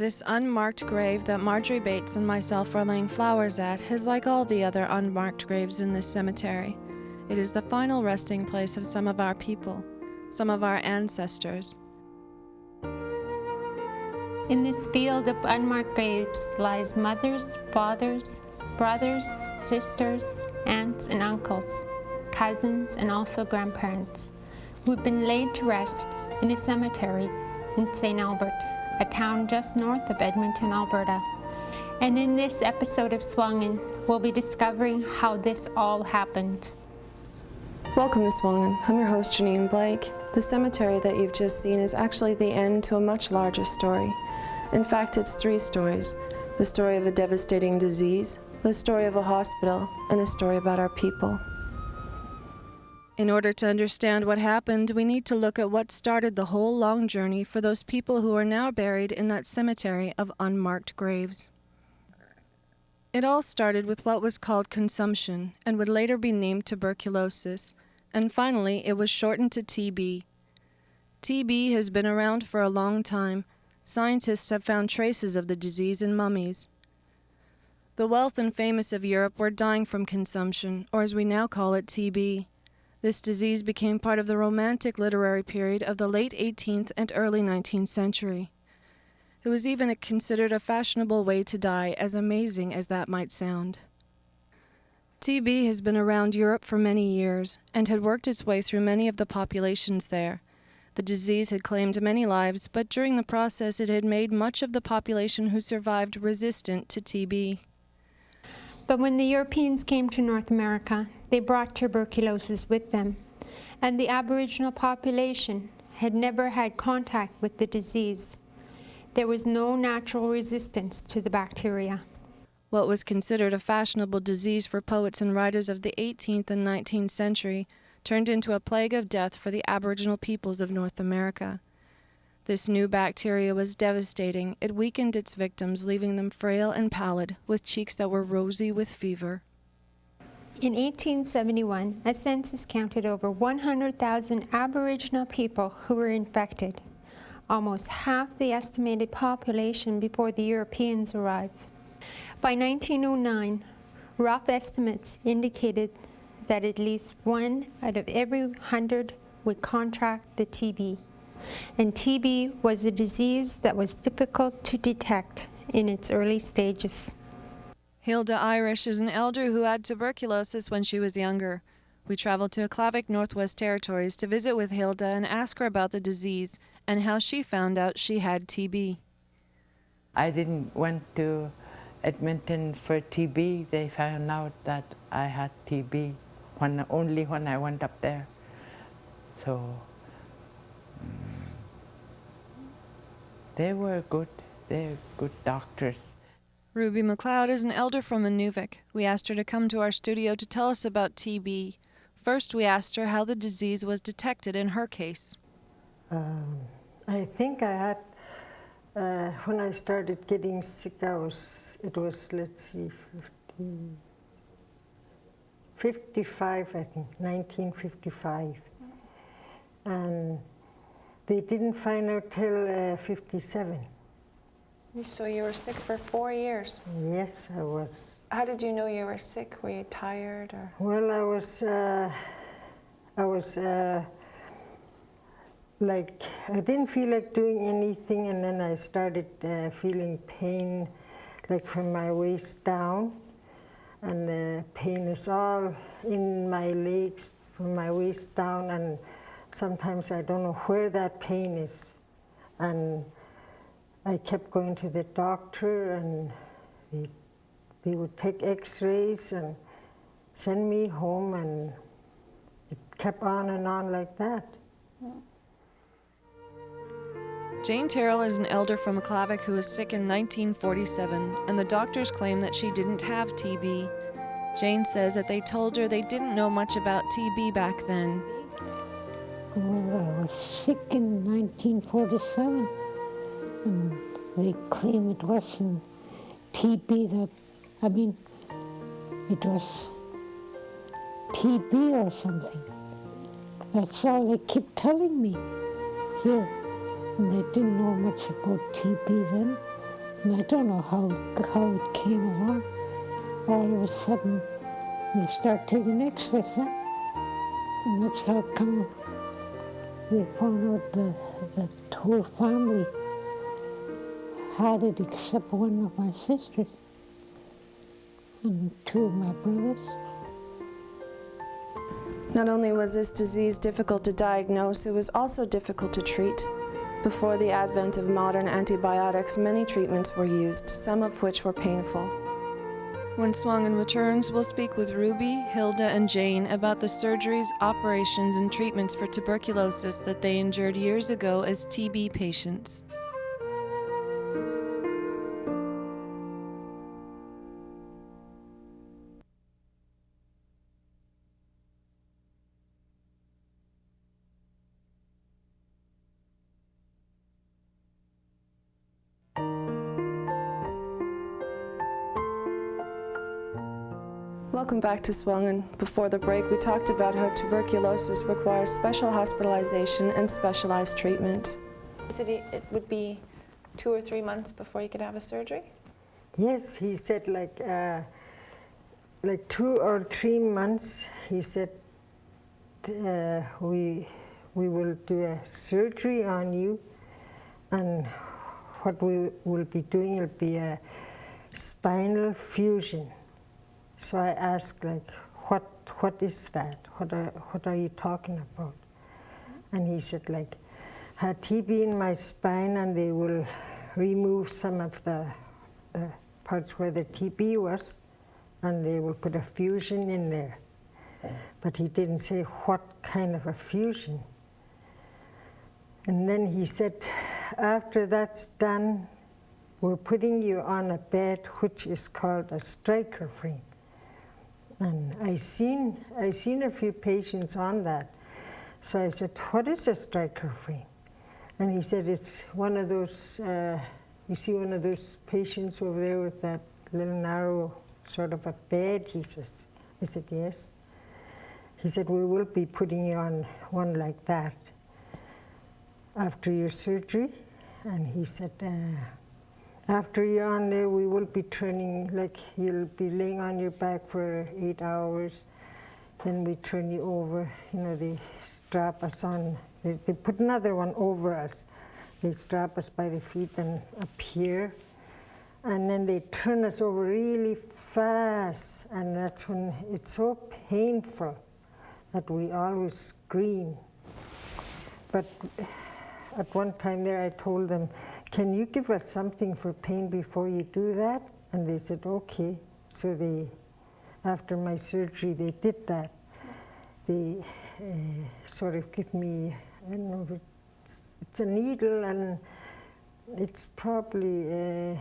This unmarked grave that Marjorie Bates and myself are laying flowers at is like all the other unmarked graves in this cemetery. It is the final resting place of some of our people, some of our ancestors. In this field of unmarked graves lies mothers, fathers, brothers, sisters, aunts and uncles, cousins, and also grandparents, who've been laid to rest in a cemetery in St. Albert, a town just north of Edmonton, Alberta. And in this episode of SUAANGAN, we'll be discovering how this all happened. Welcome to SUAANGAN. I'm your host, Janine Blake. The cemetery that you've just seen is actually the end to a much larger story. In fact, it's 3 stories. The story of a devastating disease, the story of a hospital, and a story about our people. In order to understand what happened, we need to look at what started the whole long journey for those people who are now buried in that cemetery of unmarked graves. It all started with what was called consumption and would later be named tuberculosis, and finally it was shortened to TB. TB has been around for a long time. Scientists have found traces of the disease in mummies. The wealth and famous of Europe were dying from consumption, or as we now call it, TB. This disease became part of the Romantic literary period of the late 18th and early 19th century. It was even considered a fashionable way to die, as amazing as that might sound. TB has been around Europe for many years and had worked its way through many of the populations there. The disease had claimed many lives, but during the process it had made much of the population who survived resistant to TB. But when the Europeans came to North America, they brought tuberculosis with them, and the Aboriginal population had never had contact with the disease. There was no natural resistance to the bacteria. What was considered a fashionable disease for poets and writers of the 18th and 19th century turned into a plague of death for the Aboriginal peoples of North America. This new bacteria was devastating. It weakened its victims, leaving them frail and pallid, with cheeks that were rosy with fever. In 1871, a census counted over 100,000 Aboriginal people who were infected, almost half the estimated population before the Europeans arrived. By 1909, rough estimates indicated that at least 1 out of every 100 would contract the TB. And TB was a disease that was difficult to detect in its early stages. Hilda Irish is an elder who had tuberculosis when she was younger. We traveled to Aklavik, Northwest Territories to visit with Hilda and ask her about the disease and how she found out she had TB. I didn't went to Edmonton for TB. They found out that I had TB only when I went up there. So they were good. They're good doctors. Ruby McLeod is an elder from Inuvik. We asked her to come to our studio to tell us about TB. First, we asked her how the disease was detected in her case. I think I had, when I started getting sick, it was, let's see, 55, I think, 1955. And they didn't find out till 57. So you were sick for 4 years? Yes, I was. How did you know you were sick? Were you tired or? Well, I was like, I didn't feel like doing anything, and then I started feeling pain, like from my waist down, and the pain is all in my legs from my waist down, and sometimes I don't know where that pain is. And I kept going to the doctor, and they would take x-rays and send me home, and it kept on and on like that. Jane Terrell is an elder from Aklavik who was sick in 1947, and the doctors claim that she didn't have TB. Jane says that they told her they didn't know much about TB back then. Well, I was sick in 1947, and they claim it wasn't TB it was TB or something. That's all they keep telling me here. And they didn't know much about TB then. And I don't know how it came along. All of a sudden, they start taking extras, and that's how come they found out that the whole family had it except one of my sisters and two of my brothers. Not only was this disease difficult to diagnose, it was also difficult to treat. Before the advent of modern antibiotics, many treatments were used, some of which were painful. When SUAANGAN returns, we'll speak with Ruby, Hilda, and Jane about the surgeries, operations, and treatments for tuberculosis that they endured years ago as TB patients. Welcome back to SUAANGAN. Before the break, we talked about how tuberculosis requires special hospitalization and specialized treatment. He said it would be 2 or 3 months before you could have a surgery? Yes, he said like 2 or 3 months. He said we will do a surgery on you, and what we will be doing will be a spinal fusion. So I asked, like, what is that? What are you talking about? And he said, like, I had TB in my spine, and they will remove some of the parts where the TB was, and they will put a fusion in there. But he didn't say what kind of a fusion. And then he said, after that's done, we're putting you on a bed which is called a striker frame. And I seen a few patients on that. So I said, what is a striker frame? And he said, it's one of those, you see one of those patients over there with that little narrow sort of a bed, he says. I said, yes. He said, we will be putting you on one like that after your surgery. And he said, after you're on there, we will be turning, like you'll be laying on your back for 8 hours. Then we turn you over, you know, they strap us on. They put another one over us. They strap us by the feet and up here. And then they turn us over really fast. And that's when it's so painful that we always scream. But at one time there, I told them, can you give us something for pain before you do that? And they said, okay. So they, after my surgery, they did that. They sort of give me, I don't know, it's a needle, and it's probably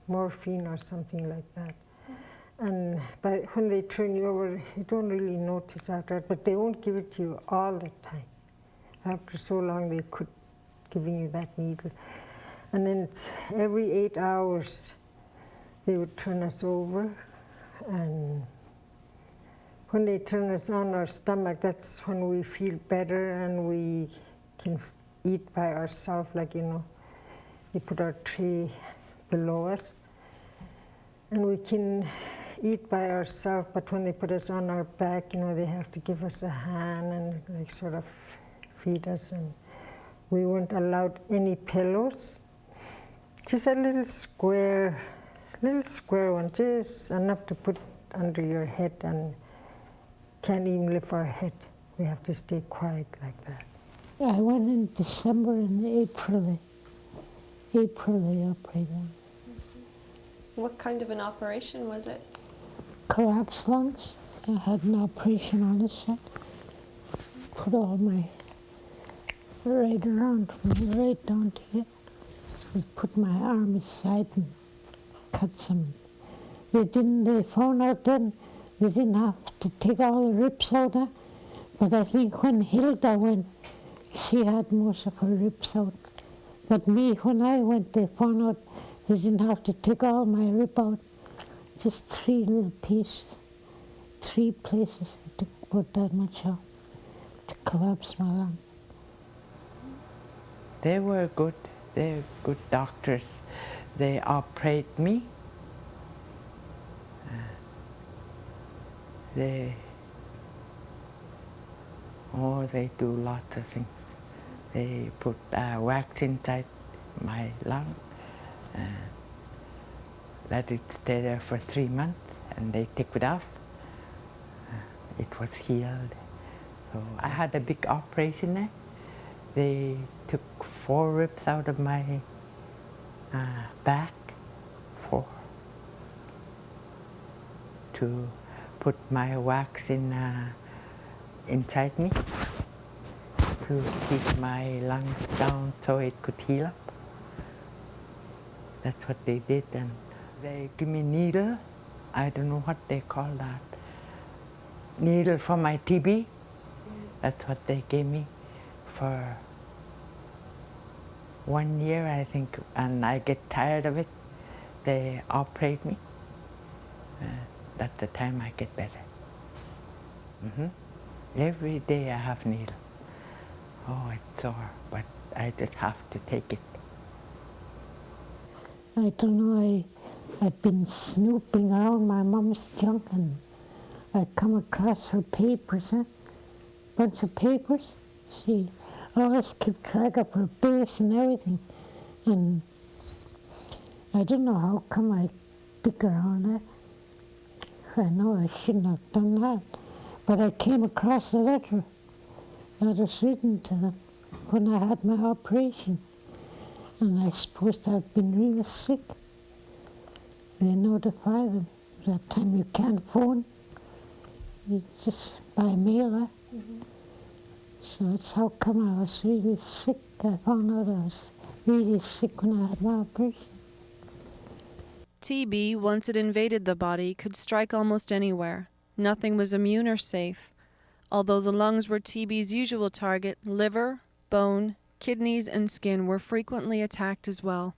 morphine or something like that. And when they turn you over, you don't really notice after that, but they won't give it to you all the time. After so long, they could giving you that needle. And then it's every 8 hours, they would turn us over. And when they turn us on our stomach, that's when we feel better and we can eat by ourselves, like, you know, they put our tray below us. And we can eat by ourselves, but when they put us on our back, you know, they have to give us a hand and like sort of feed us. And we weren't allowed any pillows. Just a little square one, just enough to put under your head, and can't even lift our head. We have to stay quiet like that. I went in December and April they operated on. What kind of an operation was it? Collapsed lungs. I had an operation on the set. Put all my right around from right down to here. I put my arm aside and cut some. They found out then they didn't have to take all the ribs out of, but I think when Hilda went, she had most of her ribs out. But me, when I went, they found out they didn't have to take all my rib out, just 3 little pieces, 3 places to put that much out to collapse my lung. They were good. They're good doctors. they operate me. They do lots of things. They put wax inside my lung, let it stay there for 3 months, and they take it off. It was healed. So I had a big operation there. They took 4 ribs out of my back, 4, to put my wax inside me to keep my lungs down so it could heal up. That's what they did. And they give me needle. I don't know what they call that. Needle for my TB. That's what they gave me for 1 year, I think, and I get tired of it. They operate me. That's the time I get better. Every day I have needle. Oh, it's sore, but I just have to take it. I don't know, I'd been snooping around my mom's junk and I come across her papers, bunch of papers. She always kept track of her bills and everything. And I don't know how come I pick around that. I know I shouldn't have done that. But I came across a letter that was written to them when I had my operation. And I suppose I've been really sick. They notify them that time you can't phone. It's just by mail. So that's how come I was really sick. I found out I was really sick when I had my operation. TB, once it invaded the body, could strike almost anywhere. Nothing was immune or safe. Although the lungs were TB's usual target, liver, bone, kidneys, and skin were frequently attacked as well.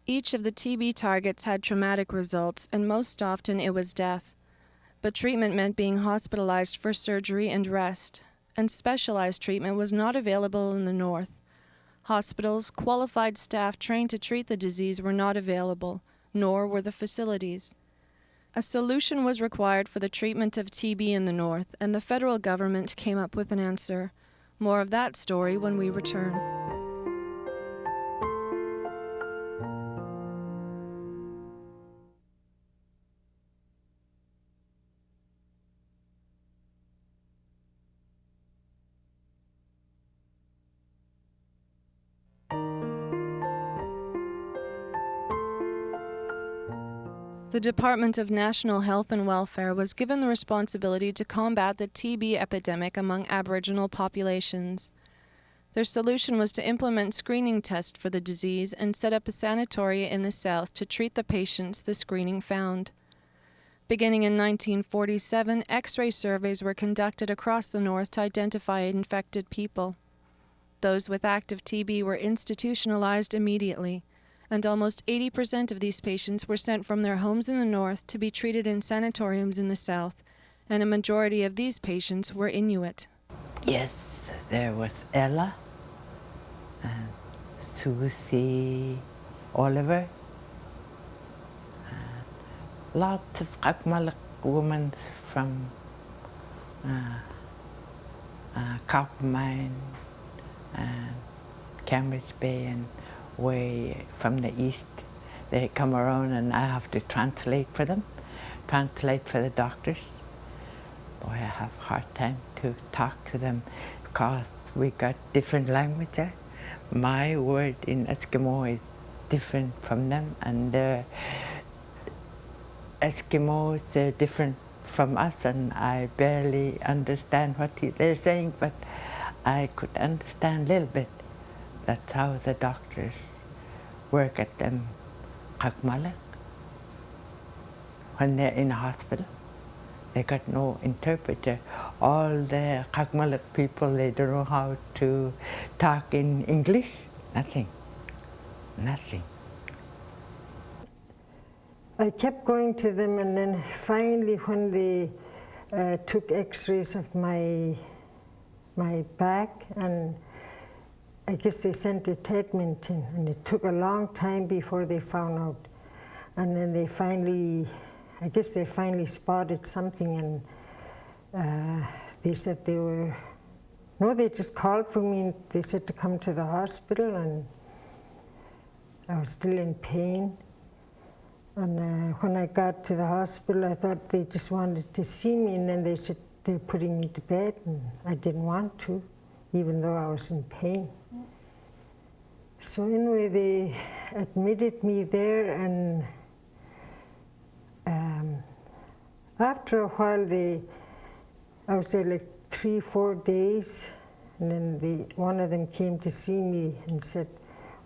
Each of the TB targets had traumatic results, and most often it was death. But treatment meant being hospitalized for surgery and rest, and specialized treatment was not available in the north. Hospitals, qualified staff trained to treat the disease were not available, nor were the facilities. A solution was required for the treatment of TB in the north, and the federal government came up with an answer. More of that story when we return. The Department of National Health and Welfare was given the responsibility to combat the TB epidemic among Aboriginal populations. Their solution was to implement screening tests for the disease and set up a sanatorium in the south to treat the patients the screening found. Beginning in 1947, X-ray surveys were conducted across the north to identify infected people. Those with active TB were institutionalized immediately, and almost 80% of these patients were sent from their homes in the north to be treated in sanatoriums in the south, and a majority of these patients were Inuit. Yes, there was Ella and Susie Oliver, and lots of Kakmalak women from Copper Mine and Cambridge Bay and way from the east. They come around and I have to translate for them, translate for the doctors. Boy, I have a hard time to talk to them because we got different language. My word in Eskimo is different from them, and the Eskimos are different from us, and I barely understand what they're saying, but I could understand a little bit. That's how the doctors work at them Kakmalak. When they're in the hospital, they got no interpreter. All the Kakmalak people, they don't know how to talk in English. Nothing. Nothing. I kept going to them, and then finally when they took x-rays of my back, and I guess they sent it to Edmonton, and it took a long time before they found out. And then they finally, I guess they finally spotted something, and they said they were, no, they just called for me and they said to come to the hospital, and I was still in pain. And when I got to the hospital, I thought they just wanted to see me, and then they said they're putting me to bed, and I didn't want to, even though I was in pain. So anyway, they admitted me there, and after a while, I was there like 3-4 days, and then one of them came to see me and said,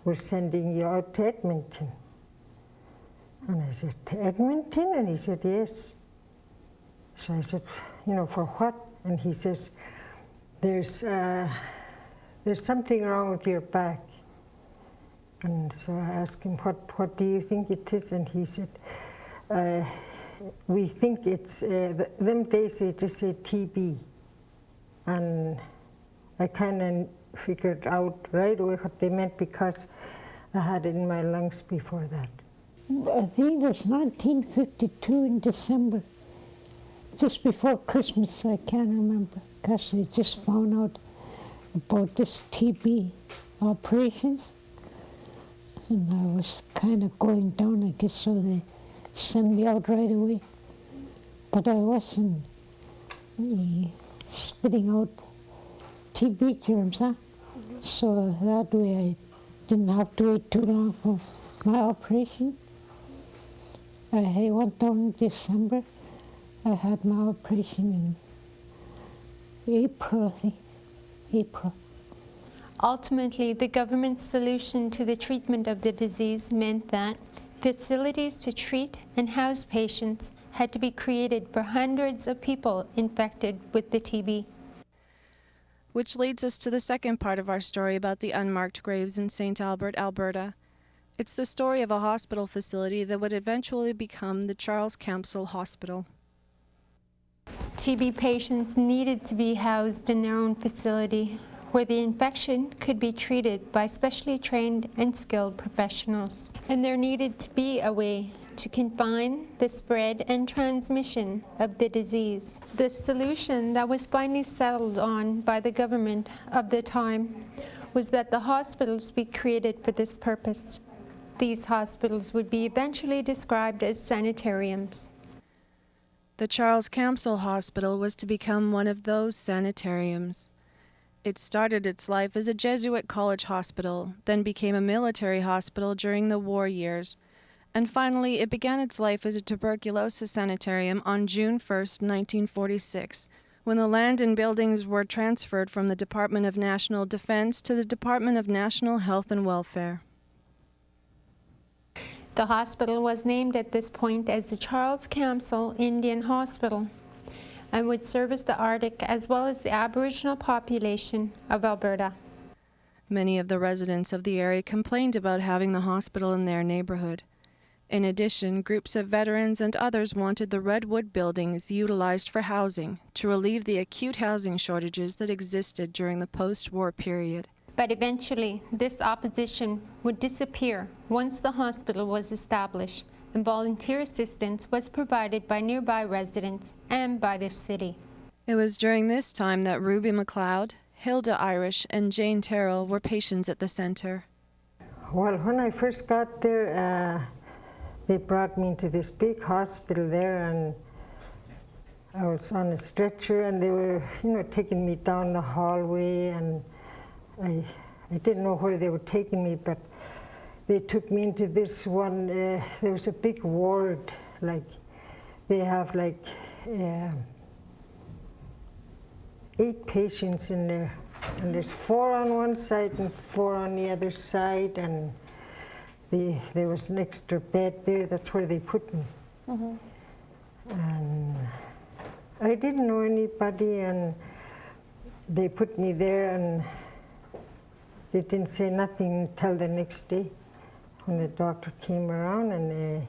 "We're sending you out to Edmonton." And I said, "To Edmonton?" And he said, "Yes." So I said, "You know, for what?" And he says, there's something wrong with your back." And so I asked him, what do you think it is? And he said, "We think it's, them days they just say TB." And I kind of figured out right away what they meant, because I had it in my lungs before that. I think it was 1952 in December, just before Christmas, I can't remember, because they just found out about this TB operations. And I was kind of going down, I guess, so they sent me out right away. But I wasn't spitting out TB germs, huh? So that way I didn't have to wait too long for my operation. I went down in December. I had my operation in April, I think. April. Ultimately, the government's solution to the treatment of the disease meant that facilities to treat and house patients had to be created for hundreds of people infected with the TB. Which leads us to the second part of our story about the unmarked graves in St. Albert, Alberta. It's the story of a hospital facility that would eventually become the Charles Camsel Hospital. TB patients needed to be housed in their own facility, where the infection could be treated by specially trained and skilled professionals. And there needed to be a way to confine the spread and transmission of the disease. The solution that was finally settled on by the government of the time was that the hospitals be created for this purpose. These hospitals would be eventually described as sanitariums. The Charles Camsel Hospital was to become one of those sanitariums. It started its life as a Jesuit college hospital, then became a military hospital during the war years, and finally it began its life as a tuberculosis sanitarium on June 1st, 1946, when the land and buildings were transferred from the Department of National Defense to the Department of National Health and Welfare. The hospital was named at this point as the Charles Camsel Indian Hospital and would service the Arctic as well as the Aboriginal population of Alberta. Many of the residents of the area complained about having the hospital in their neighborhood. In addition, groups of veterans and others wanted the redwood buildings utilized for housing to relieve the acute housing shortages that existed during the post-war period. But eventually, this opposition would disappear once the hospital was established and volunteer assistance was provided by nearby residents and by the city. It was during this time that Ruby MacLeod, Hilda Irish, and Jane Terrell were patients at the center. Well, when I first got there, they brought me into this big hospital there, and I was on a stretcher, and they were, taking me down the hallway, and I didn't know where they were taking me, but they took me into this one. There was a big ward, like they have 8 patients in there, and there's 4 on one side and 4 on the other side, and there was an extra bed there. That's where they put me. And I didn't know anybody, and they put me there, and they didn't say nothing until the next day when the doctor came around, and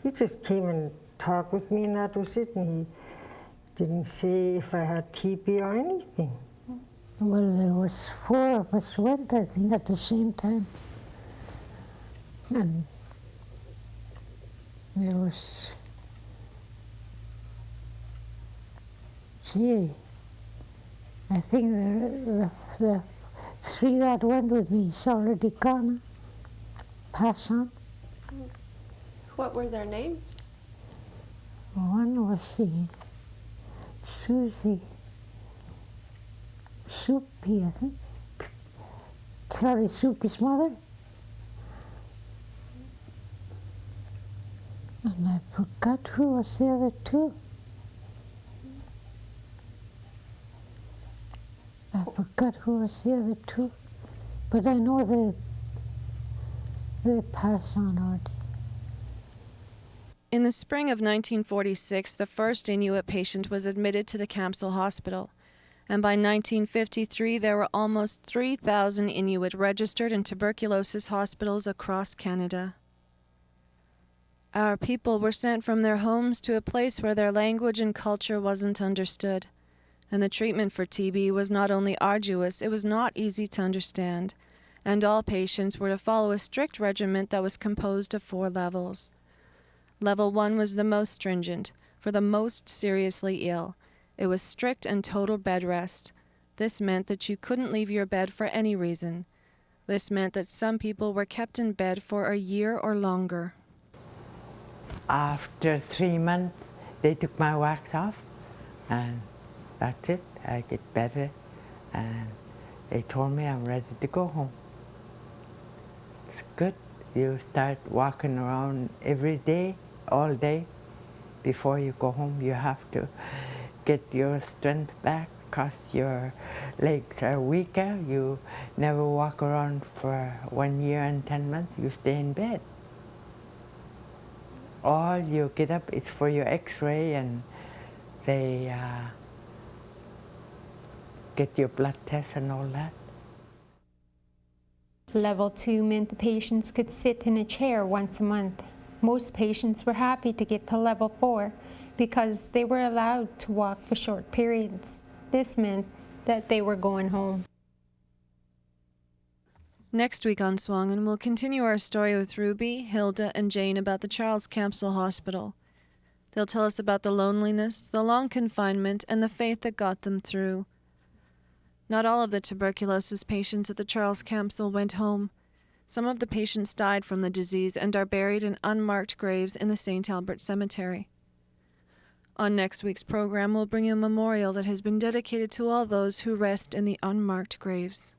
he just came and talked with me, and that was it. And he didn't say if I had TB or anything. Well, there was 4 of us went, I think, at the same time. And there was, gee, I think the 3 that went with me is already gone, passed on. What were their names? One was Susie Soupy, I think. Charlie Soupy's mother. And I forgot who was the other 2. I forgot who was the other 2. But I know they passed on already. In the spring of 1946, the first Inuit patient was admitted to the Camsel hospital, and by 1953 there were almost 3,000 Inuit registered in tuberculosis hospitals across Canada. Our people were sent from their homes to a place where their language and culture wasn't understood, and the treatment for TB was not only arduous, it was not easy to understand, and all patients were to follow a strict regimen that was composed of 4 levels. Level 1 was the most stringent, for the most seriously ill. It was strict and total bed rest. This meant that you couldn't leave your bed for any reason. This meant that some people were kept in bed for a year or longer. After 3 months, they took my wax off, and that's it. I get better, and they told me I'm ready to go home. It's good. You start walking around every day, all day. Before you go home, you have to get your strength back because your legs are weaker. You never walk around for 1 year and 10 months. You stay in bed. All you get up is for your x-ray, and they get your blood test and all that. Level 2 meant the patients could sit in a chair once a month. Most patients were happy to get to level 4 because they were allowed to walk for short periods. This meant that they were going home. Next week on SUAANGAN, we'll continue our story with Ruby, Hilda, and Jane about the Charles Camsel Hospital. They'll tell us about the loneliness, the long confinement, and the faith that got them through. Not all of the tuberculosis patients at the Charles Camsel went home. Some of the patients died from the disease and are buried in unmarked graves in the St. Albert Cemetery. On next week's program, we'll bring you a memorial that has been dedicated to all those who rest in the unmarked graves.